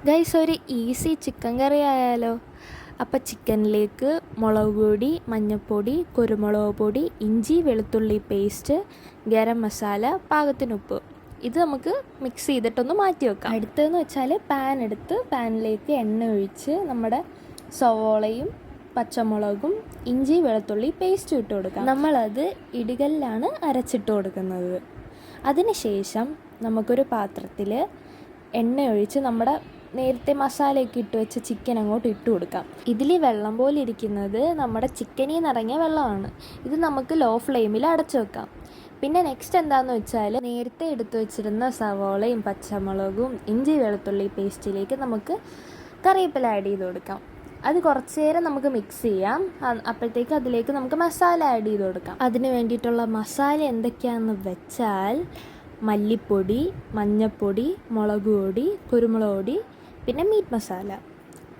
Guys, ഒരു easy chicken കറി ആയാലോ? അപ്പോൾ ചിക്കനിലേക്ക് മുളക് പൊടി, മഞ്ഞൾപ്പൊടി, കുരുമുളക് പൊടി, ഇഞ്ചി വെളുത്തുള്ളി പേസ്റ്റ്, ഗരം മസാല, പാകത്തിന് ഉപ്പ്, ഇത് നമുക്ക് മിക്സ് ചെയ്തിട്ടൊന്ന് മാറ്റി വെക്കാം. അടുത്തതെന്ന് വെച്ചാൽ പാൻ എടുത്ത് പാനിലേക്ക് എണ്ണ ഒഴിച്ച് നമ്മുടെ സവോളയും പച്ചമുളകും ഇഞ്ചി വെളുത്തുള്ളി പേസ്റ്റും ഇട്ട് കൊടുക്കാം. നമ്മളത് ഇടികല്ലാണ് അരച്ചിട്ട് കൊടുക്കുന്നത്. അതിനുശേഷം നമുക്കൊരു പാത്രത്തിൽ എണ്ണ ഒഴിച്ച് നമ്മുടെ നേരത്തെ മസാലയൊക്കെ ഇട്ട് വെച്ച ചിക്കൻ അങ്ങോട്ട് ഇട്ട് കൊടുക്കാം. ഇതിൽ വെള്ളം പോലെ ഇരിക്കുന്നത് നമ്മുടെ ചിക്കനിൽ നിന്നിറങ്ങിയ വെള്ളമാണ്. ഇത് നമുക്ക് ലോ ഫ്ലെയിമിൽ അടച്ചു വെക്കാം. പിന്നെ നെക്സ്റ്റ് എന്താണെന്ന് വെച്ചാൽ നേരത്തെ എടുത്തു വെച്ചിരുന്ന സവോളയും പച്ചമുളകും ഇഞ്ചി വെളുത്തുള്ളി പേസ്റ്റിലേക്ക് നമുക്ക് കറിവേപ്പില ആഡ് ചെയ്ത് കൊടുക്കാം. അത് കുറച്ച് നേരം നമുക്ക് മിക്സ് ചെയ്യാം. അപ്പോഴത്തേക്ക് അതിലേക്ക് നമുക്ക് മസാല ആഡ് ചെയ്ത് കൊടുക്കാം. അതിന് വേണ്ടിയിട്ടുള്ള മസാല എന്തൊക്കെയാണെന്ന് വെച്ചാൽ മല്ലിപ്പൊടി, മഞ്ഞൾപ്പൊടി, മുളക് പൊടി, കുരുമുളക് പൊടി, പിന്നെ മീറ്റ് മസാല,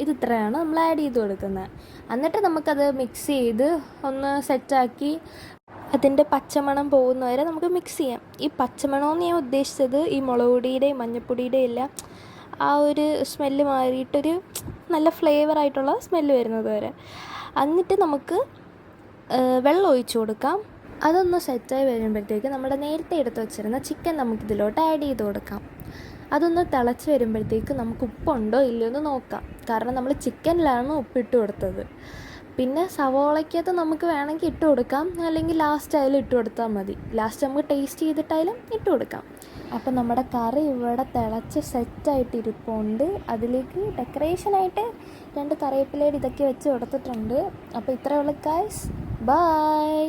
ഇത്രയാണ് നമ്മൾ ആഡ് ചെയ്ത് കൊടുക്കുന്നത്. എന്നിട്ട് നമുക്കത് മിക്സ് ചെയ്ത് ഒന്ന് സെറ്റാക്കി അതിൻ്റെ പച്ചമണം പോകുന്നവരെ നമുക്ക് മിക്സ് ചെയ്യാം. ഈ പച്ചമണമെന്ന് ഞാൻ ഉദ്ദേശിച്ചത് ഈ മുളക് പൊടിയുടെയും മഞ്ഞൾപ്പൊടിയുടെയും എല്ലാം ആ ഒരു സ്മെല്ല് മാറിയിട്ടൊരു നല്ല ഫ്ലേവറായിട്ടുള്ള സ്മെല്ല് വരുന്നത് വരെ. എന്നിട്ട് നമുക്ക് വെള്ളം ഒഴിച്ചു കൊടുക്കാം. അതൊന്ന് സെറ്റായി വരുമ്പോഴത്തേക്ക് നമ്മുടെ നേരത്തെ എടുത്ത് വെച്ചിരുന്ന ചിക്കൻ നമുക്കിതിലോട്ട് ആഡ് ചെയ്ത് കൊടുക്കാം. അതൊന്ന് തിളച്ച് വരുമ്പോഴത്തേക്ക് നമുക്ക് ഉപ്പുണ്ടോ ഇല്ലയോ എന്ന് നോക്കാം. കാരണം നമ്മൾ ചിക്കനിലാണ് ഉപ്പിട്ട് കൊടുത്തത്. പിന്നെ സവോളയ്ക്കകത്ത് നമുക്ക് വേണമെങ്കിൽ ഇട്ട് കൊടുക്കാം, അല്ലെങ്കിൽ ലാസ്റ്റ് ആയാലും ഇട്ട് കൊടുത്താൽ മതി. ലാസ്റ്റ് നമുക്ക് ടേസ്റ്റ് ചെയ്തിട്ടായാലും ഇട്ട് കൊടുക്കാം. അപ്പം നമ്മുടെ കറി ഇവിടെ തിളച്ച് സെറ്റായിട്ട് ഇരിപ്പുണ്ട്. അതിലേക്ക് ഡെക്കറേഷനായിട്ട് 2 കറിവേപ്പിലയുടെ ഇതൊക്കെ വെച്ച് കൊടുത്തിട്ടുണ്ട്. അപ്പോൾ ഇത്രയേ ഉള്ളൂ ഗൈസ്. ബൈ.